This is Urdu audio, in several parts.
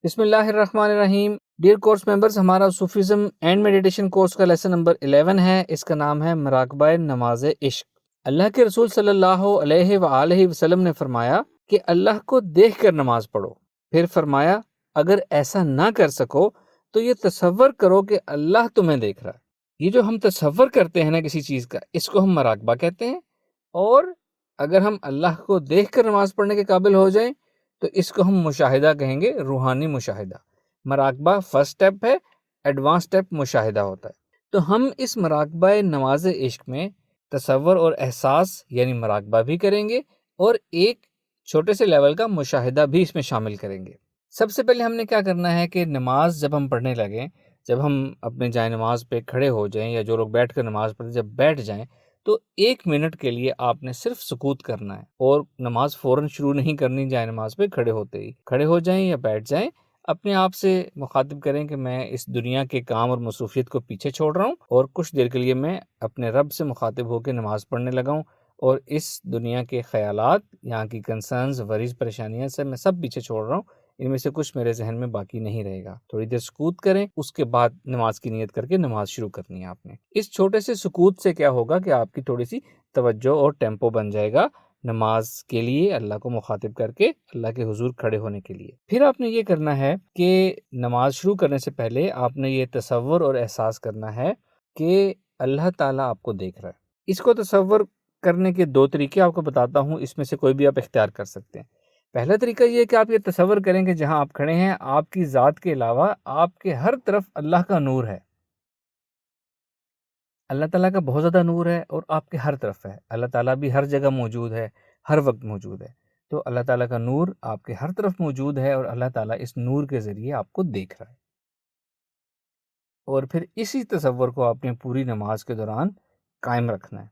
بسم اللہ الرحمن الرحیم۔ ڈیئر کورس ممبرز، ہمارا صوفیزم اینڈ میڈیٹیشن کورس کا لیسن نمبر 11 ہے۔ اس کا نام ہے مراقبہ نماز عشق۔ اللہ کے رسول صلی اللہ علیہ وآلہ وسلم نے فرمایا کہ اللہ کو دیکھ کر نماز پڑھو۔ پھر فرمایا اگر ایسا نہ کر سکو تو یہ تصور کرو کہ اللہ تمہیں دیکھ رہا ہے۔ یہ جو ہم تصور کرتے ہیں نا کسی چیز کا، اس کو ہم مراقبہ کہتے ہیں۔ اور اگر ہم اللہ کو دیکھ کر نماز پڑھنے کے قابل ہو جائیں تو اس کو ہم مشاہدہ کہیں گے، روحانی مشاہدہ۔ مراقبہ فرسٹ سٹیپ ہے، ایڈوانس سٹیپ مشاہدہ ہوتا ہے۔ تو ہم اس مراقبہ نماز عشق میں تصور اور احساس یعنی مراقبہ بھی کریں گے اور ایک چھوٹے سے لیول کا مشاہدہ بھی اس میں شامل کریں گے۔ سب سے پہلے ہم نے کیا کرنا ہے کہ نماز جب ہم پڑھنے لگیں، جب ہم اپنے جائے نماز پہ کھڑے ہو جائیں یا جو لوگ بیٹھ کر نماز پڑھیں جب بیٹھ جائیں تو 1 منٹ کے لیے آپ نے صرف سکوت کرنا ہے اور نماز فوراً شروع نہیں کرنی۔ جائے نماز پہ کھڑے ہوتے ہی کھڑے ہو جائیں یا بیٹھ جائیں، اپنے آپ سے مخاطب کریں کہ میں اس دنیا کے کام اور مصروفیت کو پیچھے چھوڑ رہا ہوں اور کچھ دیر کے لیے میں اپنے رب سے مخاطب ہو کے نماز پڑھنے لگا ہوں، اور اس دنیا کے خیالات، یہاں کی کنسرنز، وریز، پریشانیاں سے میں سب پیچھے چھوڑ رہا ہوں، ان میں سے کچھ میرے ذہن میں باقی نہیں رہے گا۔ تھوڑی دیر سکوت کریں، اس کے بعد نماز کی نیت کر کے نماز شروع کرنی ہے آپ نے۔ اس چھوٹے سے سکوت سے کیا ہوگا کہ آپ کی تھوڑی سی توجہ اور ٹیمپو بن جائے گا نماز کے لیے، اللہ کو مخاطب کر کے اللہ کے حضور کھڑے ہونے کے لیے۔ پھر آپ نے یہ کرنا ہے کہ نماز شروع کرنے سے پہلے آپ نے یہ تصور اور احساس کرنا ہے کہ اللہ تعالیٰ آپ کو دیکھ رہا ہے۔ اس کو تصور کرنے کے 2 طریقے آپ کو بتاتا ہوں، اس میں سے کوئی بھی آپ اختیار کر سکتے ہیں۔ پہلا طریقہ یہ ہے کہ آپ یہ تصور کریں کہ جہاں آپ کھڑے ہیں آپ کی ذات کے علاوہ آپ کے ہر طرف اللہ کا نور ہے۔ اللہ تعالیٰ کا بہت زیادہ نور ہے اور آپ کے ہر طرف ہے۔ اللہ تعالیٰ بھی ہر جگہ موجود ہے، ہر وقت موجود ہے۔ تو اللہ تعالیٰ کا نور آپ کے ہر طرف موجود ہے اور اللہ تعالیٰ اس نور کے ذریعے آپ کو دیکھ رہا ہے۔ اور پھر اسی تصور کو آپ نے پوری نماز کے دوران قائم رکھنا ہے۔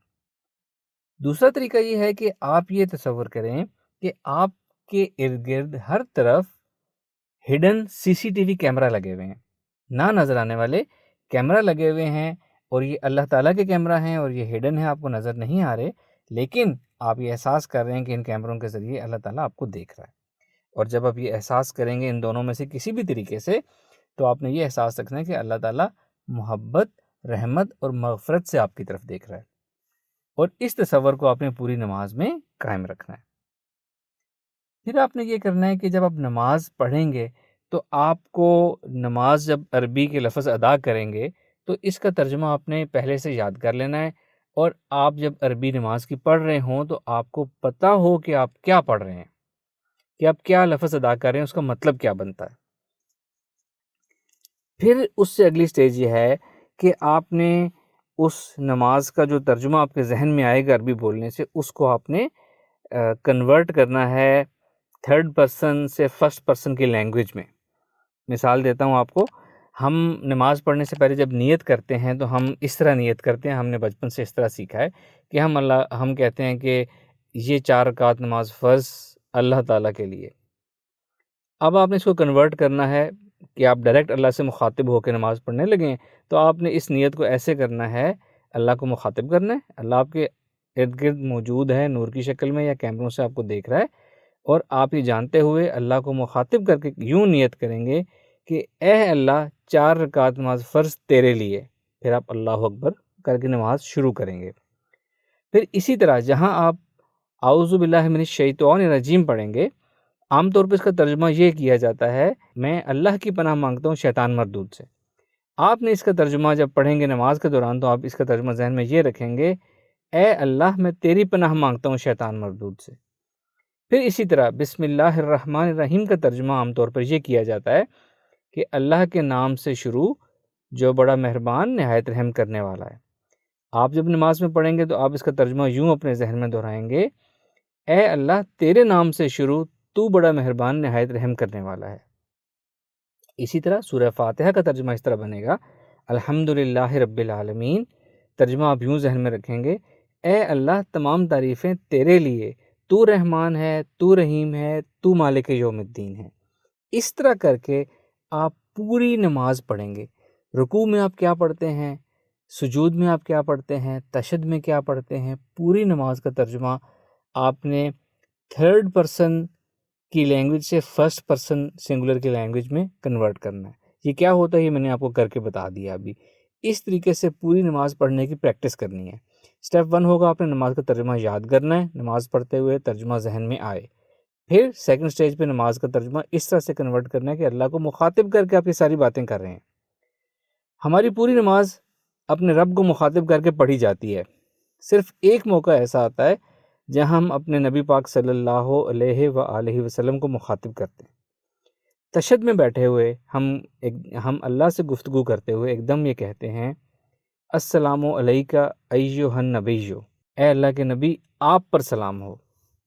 دوسرا طریقہ یہ ہے کہ آپ یہ تصور کریں کہ آپ کے ارد گرد ہر طرف ہڈن CCTV کیمرہ لگے ہوئے ہیں، نہ نظر آنے والے کیمرہ لگے ہوئے ہیں، اور یہ اللہ تعالیٰ کے کیمرہ ہیں اور یہ ہڈن ہے، آپ کو نظر نہیں آ رہے، لیکن آپ یہ احساس کر رہے ہیں کہ ان کیمروں کے ذریعے اللہ تعالیٰ آپ کو دیکھ رہا ہے۔ اور جب آپ یہ احساس کریں گے ان دونوں میں سے کسی بھی طریقے سے، تو آپ نے یہ احساس رکھنا ہے کہ اللہ تعالیٰ محبت، رحمت اور مغفرت سے آپ کی طرف دیکھ رہا ہے، اور اس تصور کو آپ نے پوری نماز میں قائم رکھنا ہے۔ پھر آپ نے یہ کرنا ہے کہ جب آپ نماز پڑھیں گے تو آپ کو نماز جب عربی کے لفظ ادا کریں گے تو اس کا ترجمہ آپ نے پہلے سے یاد کر لینا ہے، اور آپ جب عربی نماز کی پڑھ رہے ہوں تو آپ کو پتہ ہو کہ آپ کیا پڑھ رہے ہیں، کہ آپ کیا لفظ ادا کر رہے ہیں، اس کا مطلب کیا بنتا ہے۔ پھر اس سے اگلی سٹیج یہ ہے کہ آپ نے اس نماز کا جو ترجمہ آپ کے ذہن میں آئے گا عربی بولنے سے، اس کو آپ نے کنورٹ کرنا ہے 3rd پرسن سے 1st پرسن کی لینگویج میں۔ مثال دیتا ہوں آپ کو، ہم نماز پڑھنے سے پہلے جب نیت کرتے ہیں تو ہم اس طرح نیت کرتے ہیں، ہم نے بچپن سے اس طرح سیکھا ہے کہ ہم کہتے ہیں کہ یہ 4 رکعت نماز فرض اللہ تعالیٰ کے لیے۔ اب آپ نے اس کو کنورٹ کرنا ہے کہ آپ ڈائریکٹ اللہ سے مخاطب ہو کے نماز پڑھنے لگیں، تو آپ نے اس نیت کو ایسے کرنا ہے، اللہ کو مخاطب کرنا ہے، اللہ آپ کے ارد گرد موجود ہے نور کی شکل میں یا کیمروں سے آپ کو دیکھ رہا ہے، اور آپ یہ جانتے ہوئے اللہ کو مخاطب کر کے یوں نیت کریں گے کہ اے اللہ 4 رکعت نماز فرض تیرے لیے۔ پھر آپ اللہ اکبر کر کے نماز شروع کریں گے۔ پھر اسی طرح جہاں آپ اعوذ باللہ من الشیطان الرجیم پڑھیں گے، عام طور پہ اس کا ترجمہ یہ کیا جاتا ہے میں اللہ کی پناہ مانگتا ہوں شیطان مردود سے۔ آپ نے اس کا ترجمہ جب پڑھیں گے نماز کے دوران تو آپ اس کا ترجمہ ذہن میں یہ رکھیں گے، اے اللہ میں تیری پناہ مانگتا ہوں شیطان مردود سے۔ پھر اسی طرح بسم اللہ الرحمن الرحیم کا ترجمہ عام طور پر یہ کیا جاتا ہے کہ اللہ کے نام سے شروع جو بڑا مہربان نہایت رحم کرنے والا ہے۔ آپ جب نماز میں پڑھیں گے تو آپ اس کا ترجمہ یوں اپنے ذہن میں دہرائیں گے، اے اللہ تیرے نام سے شروع، تو بڑا مہربان نہایت رحم کرنے والا ہے۔ اسی طرح سورہ فاتحہ کا ترجمہ اس طرح بنے گا، الحمدللہ رب العالمین۔ ترجمہ آپ یوں ذہن میں رکھیں گے، اے اللہ تمام تعریفیں تیرے لیے، تو رحمان ہے، تو رحیم ہے، تو مالک یوم الدین ہے۔ اس طرح کر کے آپ پوری نماز پڑھیں گے۔ رکوع میں آپ کیا پڑھتے ہیں، سجود میں آپ کیا پڑھتے ہیں، تشہد میں کیا پڑھتے ہیں، پوری نماز کا ترجمہ آپ نے 3rd پرسن کی لینگویج سے فرسٹ پرسن سنگولر کی لینگویج میں کنورٹ کرنا ہے۔ یہ کیا ہوتا ہے یہ میں نے آپ کو کر کے بتا دیا ابھی۔ اس طریقے سے پوری نماز پڑھنے کی پریکٹس کرنی ہے۔ اسٹیپ 1 ہوگا آپ نے نماز کا ترجمہ یاد کرنا ہے، نماز پڑھتے ہوئے ترجمہ ذہن میں آئے۔ پھر سیکنڈ سٹیج پہ نماز کا ترجمہ اس طرح سے کنورٹ کرنا ہے کہ اللہ کو مخاطب کر کے آپ یہ ساری باتیں کر رہے ہیں۔ ہماری پوری نماز اپنے رب کو مخاطب کر کے پڑھی جاتی ہے، صرف ایک موقع ایسا آتا ہے جہاں ہم اپنے نبی پاک صلی اللہ علیہ وآلہ وسلم کو مخاطب کرتے ہیں۔ تشہد میں بیٹھے ہوئے ہم اللہ سے گفتگو کرتے ہوئے ایک دم یہ کہتے ہیں السلام علیکہ ایہا النبی، اے اللہ کے نبی آپ پر سلام ہو،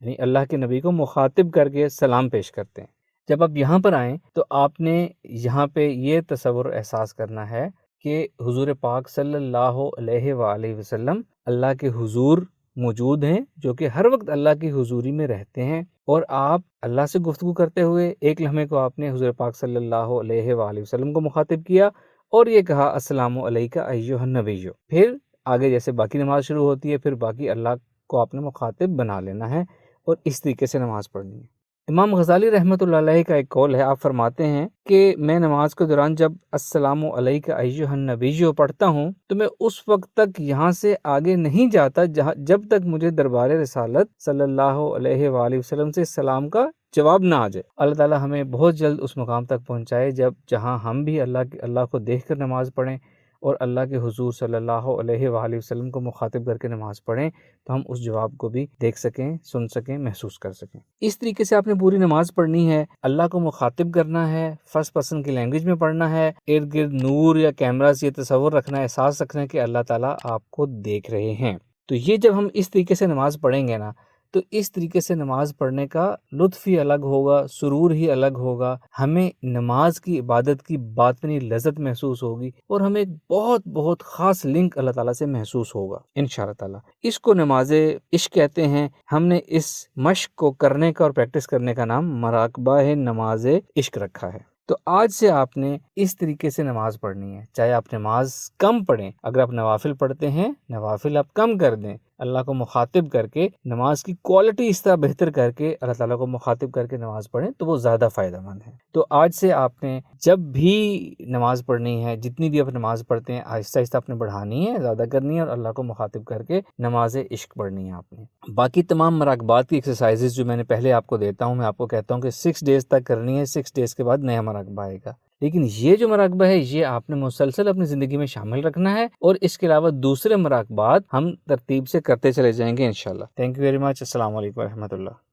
یعنی اللہ کے نبی کو مخاطب کر کے سلام پیش کرتے ہیں۔ جب آپ یہاں پر آئیں تو آپ نے یہاں پہ یہ تصور احساس کرنا ہے کہ حضور پاک صلی اللہ علیہ وآلہ وسلم اللہ کے حضور موجود ہیں، جو کہ ہر وقت اللہ کی حضوری میں رہتے ہیں، اور آپ اللہ سے گفتگو کرتے ہوئے ایک لمحے کو آپ نے حضور پاک صلی اللہ علیہ وآلہ وسلم کو مخاطب کیا اور یہ کہا السلام علیکہ ایہا النبی۔ پھر آگے جیسے باقی نماز شروع ہوتی ہے، پھر باقی اللہ کو آپ نے مخاطب بنا لینا ہے اور اس طریقے سے نماز پڑھنی ہے۔ امام غزالی رحمۃ اللہ علیہ کا ایک قول ہے، آپ فرماتے ہیں کہ میں نماز کے دوران جب السلام علیکہ ایہا النبی پڑھتا ہوں تو میں اس وقت تک یہاں سے آگے نہیں جاتا جب تک مجھے دربار رسالت صلی اللہ علیہ وآلہ وسلم سے سلام کا جواب نہ آ جائے۔ اللہ تعالی ہمیں بہت جلد اس مقام تک پہنچائے جہاں ہم بھی اللہ کو دیکھ کر نماز پڑھیں اور اللہ کے حضور صلی اللہ علیہ وآلہ وسلم کو مخاطب کر کے نماز پڑھیں تو ہم اس جواب کو بھی دیکھ سکیں، سن سکیں، محسوس کر سکیں۔ اس طریقے سے آپ نے پوری نماز پڑھنی ہے، اللہ کو مخاطب کرنا ہے، فرسٹ پرسن کی لینگویج میں پڑھنا ہے، ارد گرد نور یا کیمرہ سے یہ تصور رکھنا ہے، احساس رکھنا ہے کہ اللہ تعالیٰ آپ کو دیکھ رہے ہیں۔ تو یہ جب ہم اس طریقے سے نماز پڑھیں گے نا تو اس طریقے سے نماز پڑھنے کا لطف ہی الگ ہوگا، سرور ہی الگ ہوگا، ہمیں نماز کی عبادت کی باطنی لذت محسوس ہوگی اور ہمیں ایک بہت بہت خاص لنک اللہ تعالیٰ سے محسوس ہوگا انشاءاللہ تعالیٰ۔ اس کو نماز عشق کہتے ہیں۔ ہم نے اس مشق کو کرنے کا اور پریکٹس کرنے کا نام مراقبہ نماز عشق رکھا ہے۔ تو آج سے آپ نے اس طریقے سے نماز پڑھنی ہے، چاہے آپ نماز کم پڑھیں، اگر آپ نوافل پڑھتے ہیں نوافل آپ کم کر دیں، اللہ کو مخاطب کر کے نماز کی کوالٹی اس طرح بہتر کر کے اللہ تعالیٰ کو مخاطب کر کے نماز پڑھیں تو وہ زیادہ فائدہ مند ہے۔ تو آج سے آپ نے جب بھی نماز پڑھنی ہے، جتنی بھی آپ نماز پڑھتے ہیں، آہستہ آہستہ آپ نے بڑھانی ہے، زیادہ کرنی ہے اور اللہ کو مخاطب کر کے نماز عشق پڑھنی ہے آپ نے۔ باقی تمام مراقبات کی ایکسرسائزز جو میں نے پہلے آپ کو دیتا ہوں، میں آپ کو کہتا ہوں کہ 6 ڈیز تک کرنی ہے، 6 ڈیز کے بعد نیا مراقبہ آئے گا، لیکن یہ جو مراقبہ ہے یہ آپ نے مسلسل اپنی زندگی میں شامل رکھنا ہے اور اس کے علاوہ دوسرے مراقبات ہم ترتیب سے کرتے چلے جائیں گے انشاءاللہ۔ Thank you very much. السلام علیکم ورحمۃ اللہ۔